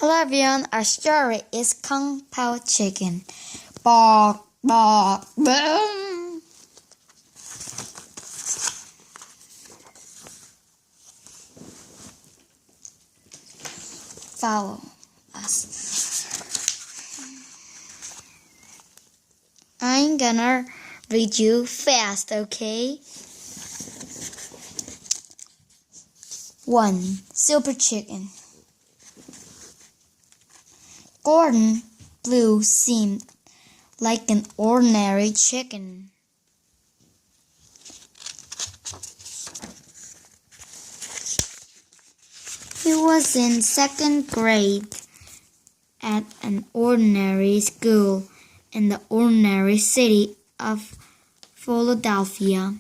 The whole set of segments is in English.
Hello everyone, our story is Kung Pao Chicken. Bark, bark, boom. Follow us. I'm gonna read you fast, okay? 1. Super Chicken. Gordon Blue seemed like an ordinary chicken. He was in second grade at an ordinary school in the ordinary city of Philadelphia.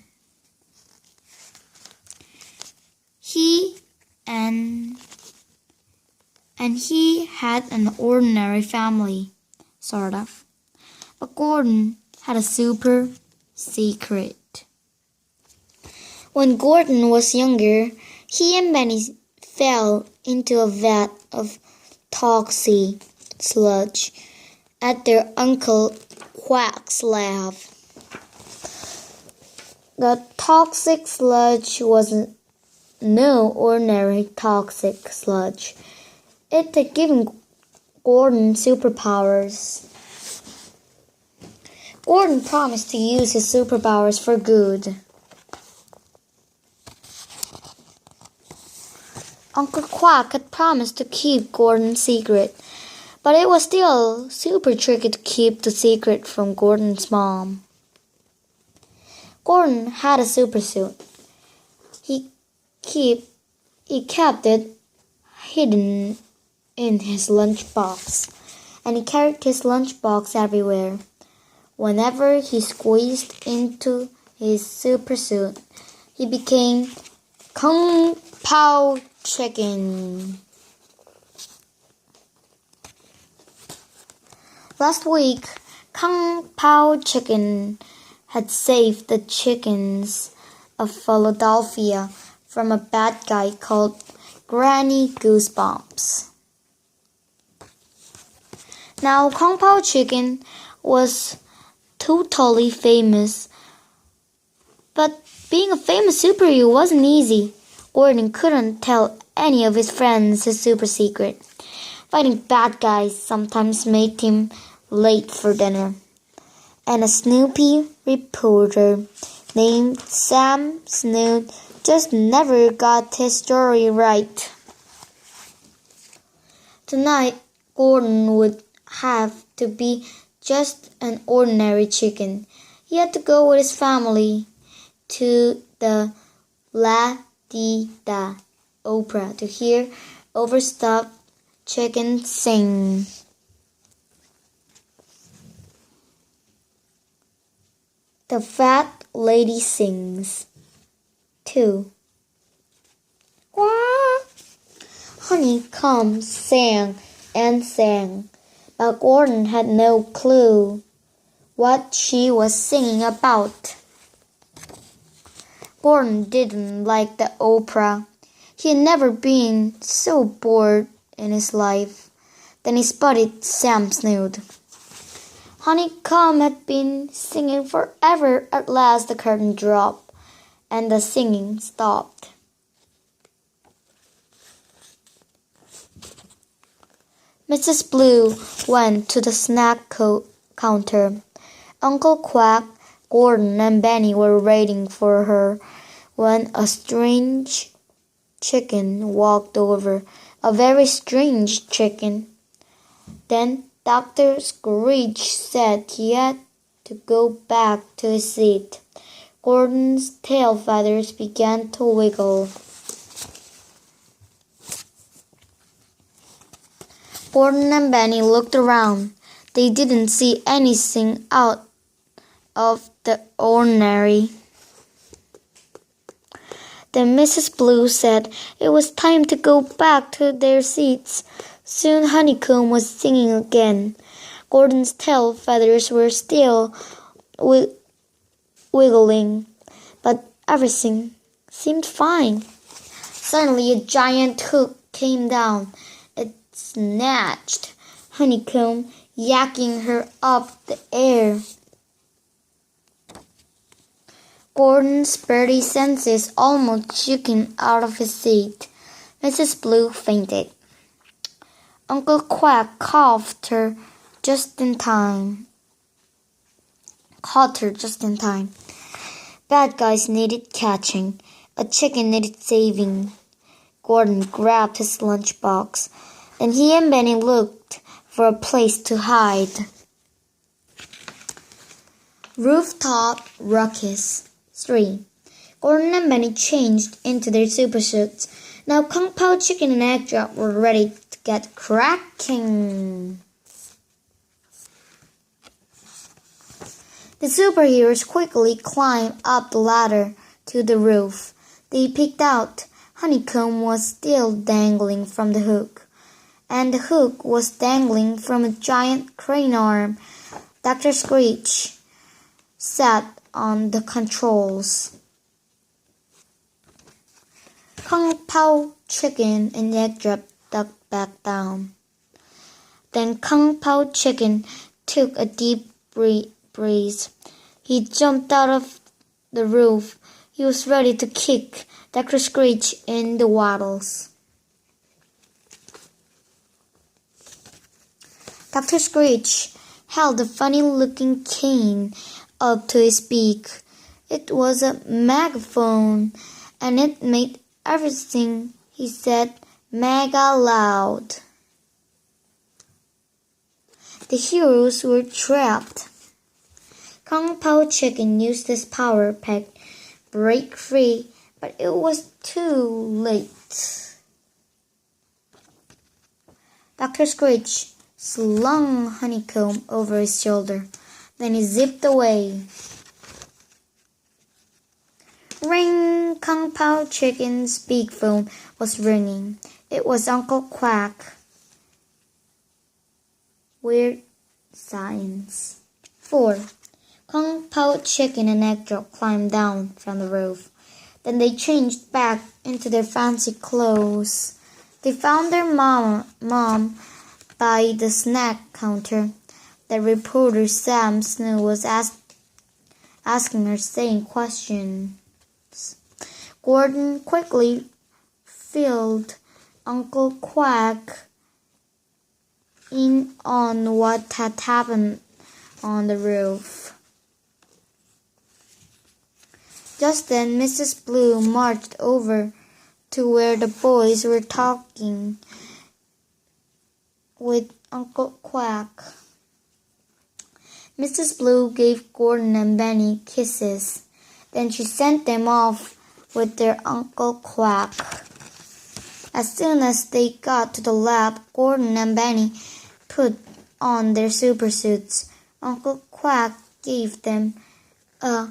He had an ordinary family, sort of. But Gordon had a super secret. When Gordon was younger, he and Benny fell into a vat of toxic sludge at their Uncle Quack's lab. The toxic sludge was no ordinary toxic sludge. It had given Gordon superpowers. Gordon promised to use his superpowers for good. Uncle Quack had promised to keep Gordon's secret, but it was still super tricky to keep the secret from Gordon's mom. Gordon had a super suit. He kept it hidden in his lunchbox, and he carried his lunchbox everywhere. Whenever he squeezed into his super suit, he became Kung Pao Chicken. Last week, Kung Pao Chicken had saved the chickens of Philadelphia from a bad guy called Granny Goosebumps. Now, Kung Pao Chicken was totally famous, but being a famous superhero wasn't easy. Gordon couldn't tell any of his friends his super secret. Fighting bad guys sometimes made him late for dinner. And a Snoopy reporter named Sam Snood just never got his story right. Tonight, Gordon would have to be just an ordinary chicken. He had to go with his family to the La-Di-Da opera to hear overstuffed chickens sing. The Fat Lady Sings. 2. Quack! Honeycomb sang and sang, but Gordon had no clue what she was singing about. Gordon didn't like the opera. He had never been so bored in his life. Then he spotted Sam Snood. Honeycomb had been singing forever. At last the curtain dropped, and the singing stopped. Mrs. Blue went to the snack counter. Uncle Quack, Gordon, and Benny were waiting for her when a strange chicken walked over. A very strange chicken. Then Dr. Scrooge said he had to go back to his seat. Gordon's tail feathers began to wiggle. Gordon and Benny looked around. They didn't see anything out of the ordinary. Then Mrs. Blue said it was time to go back to their seats. Soon Honeycomb was singing again. Gordon's tail feathers were still wiggling, but everything seemed fine. Suddenly a giant hook came down. It snatched Honeycomb, yanking her up the air. Gordon's birdie senses almost shook him out of his seat. Mrs. Blue fainted. Uncle Quack caught her just in time. Bad guys needed catching. A chicken needed saving. Gordon grabbed his lunchbox. Then he and Benny looked for a place to hide. Rooftop Ruckus 3. Gordon and Benny changed into their super suits. Now Kung Pao Chicken and Egg Drop were ready to get cracking. The superheroes quickly climbed up the ladder to the roof. They peeked out. Honeycomb was still dangling from the hook, and the hook was dangling from a giant crane arm. Dr. Screech sat on the controls. Kung Pao Chicken and Egg Drop ducked back down. Then Kung Pao Chicken took a deep breeze. He jumped out of the roof. He was ready to kick Dr. Screech in the wattles. Dr. Screech held a funny-looking cane up to his beak. It was a megaphone, and it made everything he said mega loud. The heroes were trapped. Kung Pao Chicken used his power pack to break free, but it was too late. Dr. Screech slung Honeycomb over his shoulder. Then he zipped away. Ring! Kung Pao Chicken's big phone was ringing. It was Uncle Quack. Weird Science 4. Kung Pao Chicken and Egg Drop climbed down from the roof. Then they changed back into their fancy clothes. They found their mom by the snack counter. The reporter Sam Snow was asking her same questions. Gordon quickly filled Uncle Quack in on what had happened on the roof. Just then Mrs. Blue marched over to where the boys were talking with Uncle Quack. Mrs. Blue gave Gordon and Benny kisses. Then she sent them off with their Uncle Quack. As soon as they got to the lab, Gordon and Benny put on their super suits. Uncle Quack gave them a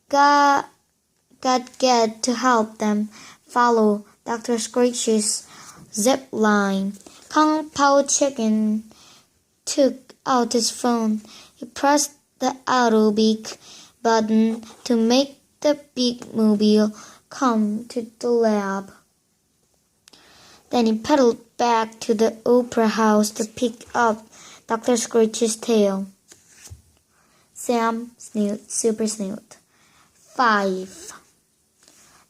gadget to help them follow Dr. Screech's zip line. Kung Pao Chicken took out his phone. He pressed the auto beak button to make the big mobile come to the lab. Then he pedaled back to the opera house to pick up Dr. Screech's tail. Sam Snoot, Super Snoot. 5.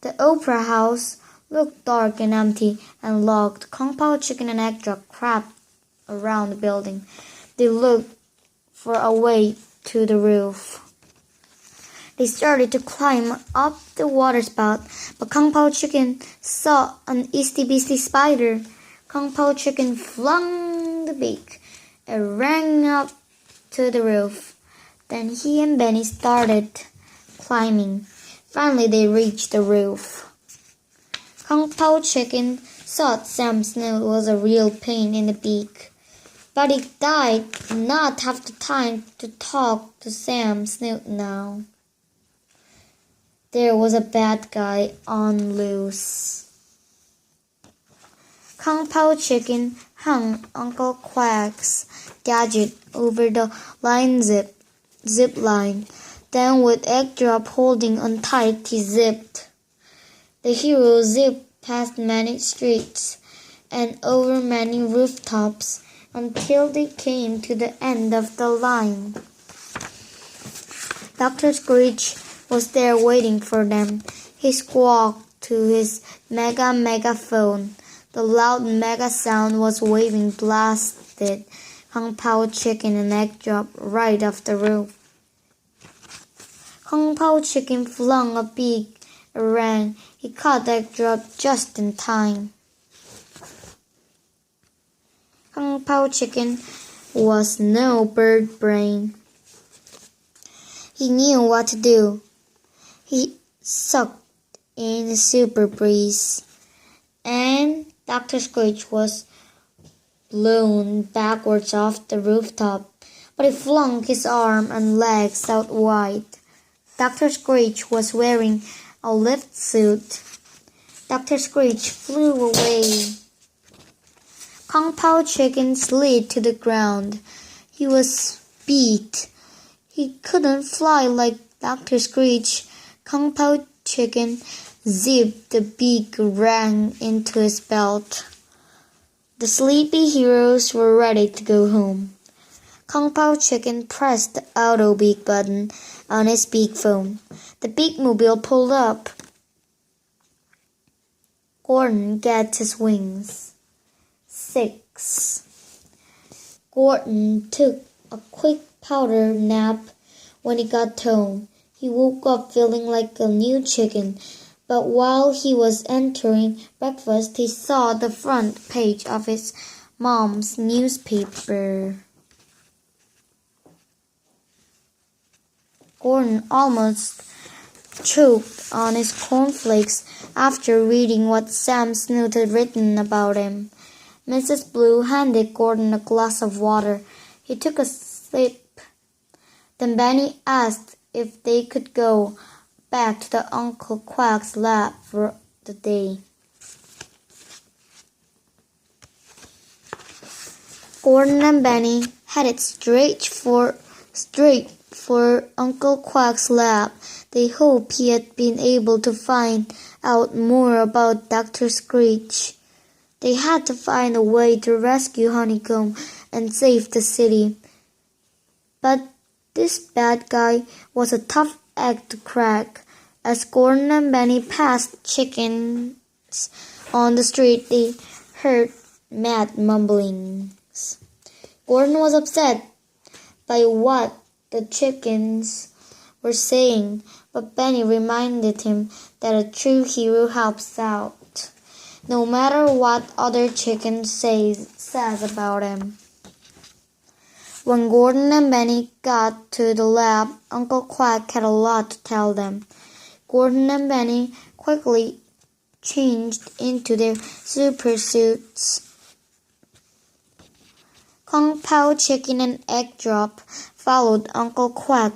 The opera house looked dark and empty and locked. Kung Pao Chicken and Egg Drop crept around the building. They looked for a way to the roof. They started to climb up the water spout, but Kung Pao Chicken saw an itsy-bitsy spider. Kung Pao Chicken flung the beak and ran up to the roof. Then he and Benny started climbing. Finally, they reached the roof. Kung Pao Chicken thought Sam Snow was a real pain in the beak, but he died not have the time to talk to Sam Snoot now. There was a bad guy on loose. Kung Pao Chicken hung Uncle Quack's gadget over the zip line. Then with Egg Drop holding on tight, he zipped. The hero zipped past many streets. and over many rooftops until they came to the end of the line. Dr. Screech was there waiting for them. He squawked to his megaphone. The loud mega sound was waving blasted Kung Pao chicken and egg drop right off the roof. Kung Pao chicken flung a beak and ran. He caught the egg drop just in time. Kung Pao chicken was no bird brain. He knew what to do. He sucked in a super breeze, and Dr. Screech was blown backwards off the rooftop, but he flung his arm and legs out wide. Dr. Screech was wearing a lift suit. Dr. Screech flew away. Kung Pao chicken slid to the ground. He was beat. He couldn't fly like Dr. Screech. Kung Pao chicken zipped the beak rang into his belt. The sleepy heroes were ready to go home. Kung Pao chicken pressed the auto beak button on his beak phone. The beakmobile pulled up. Gordon gets his wings. 6. Gordon took a quick powder nap when he got home. He woke up feeling like a new chicken, but while he was entering breakfast, he saw the front page of his mom's newspaper. Gordon almost choked on his cornflakes after reading what Sam Snoot had written about him. Mrs. Blue handed Gordon a glass of water. He took a sip. Then Benny asked if they could go back to the Uncle Quack's lab for the day. Gordon and Benny headed straight for Uncle Quack's lab. They hoped he had been able to find out more about Dr. Screech. They had to find a way to rescue Honeycomb and save the city. But this bad guy was a tough egg to crack. As Gordon and Benny passed chickens on the street, they heard mad mumblings. Gordon was upset by what the chickens were saying, but Benny reminded him that a true hero helps out, no matter what other chicken says about him. When Gordon and Benny got to the lab, Uncle Quack had a lot to tell them. Gordon and Benny quickly changed into their super suits. Kung Pao chicken and egg drop followed Uncle Quack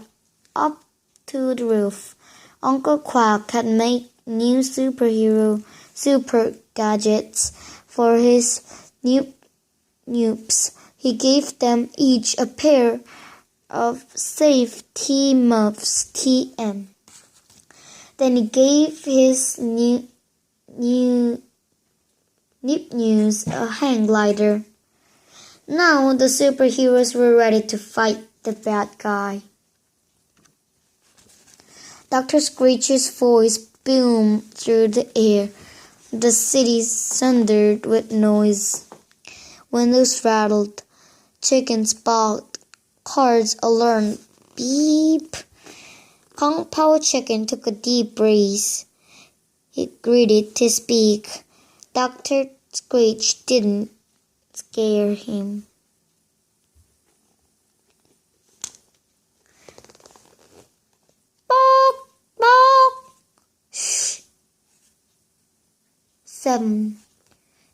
up to the roof. Uncle Quack had made new super gadgets for his noops. He gave them each a pair of safety muffs, TM. Then he gave his Nip News a hang glider. Now the superheroes were ready to fight the bad guy. Dr. Screech's voice boomed through the air. The city thundered with noise. Windows rattled. Chickens barked. Cars alarmed. Beep. Kung Pao chicken took a deep breath. He gritted his beak. Dr. Screech didn't scare him. Bark, bark. Shh. 7.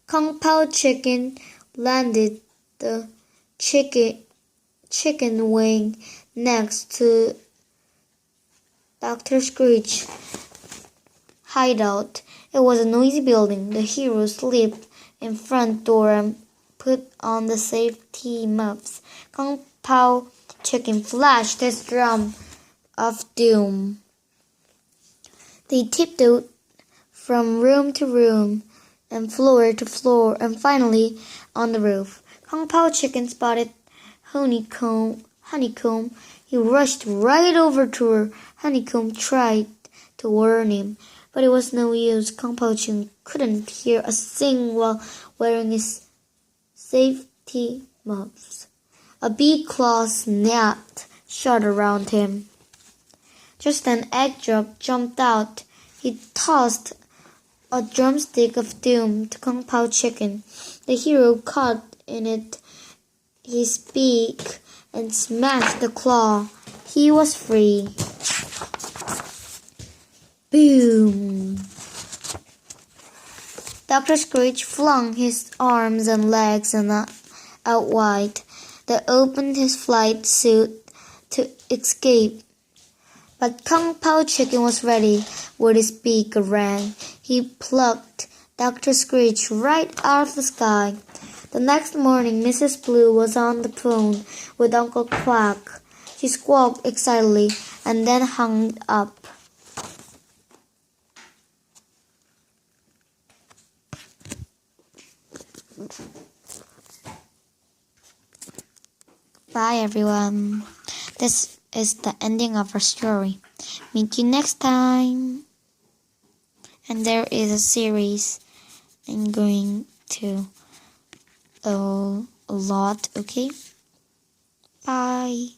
Kung Pao chicken landed the chicken wing next to Dr. Screech's hideout. It was a noisy building. The hero slipped in front door and put on the safety muffs. Kung Pao chicken flashed his drum of doom. They tiptoed from room to room. and floor to floor, and finally on the roof. Kung Pao Chicken spotted Honeycomb. He rushed right over to her. Honeycomb tried to warn him, but it was no use. Kung Pao Chicken couldn't hear a thing while wearing his safety muffs. A big claw snapped shut around him. Just then Egg Drop jumped out. He tossed a drumstick of doom to Kung Pao Chicken. The hero caught in it his beak and smashed the claw. He was free. Boom! Dr. Scrooge flung his arms and legs out wide, then opened his flight suit to escape. But Kung Pao Chicken was ready. With his beak around, he plucked Dr. Scrooge right out of the sky. The next morning, Mrs. Blue was on the phone with Uncle Quack. She squawked excitedly and then hung up. Bye everyone. This is the ending of our story. Meet you next time. And there is a series I'm going to a lot, okay? Bye.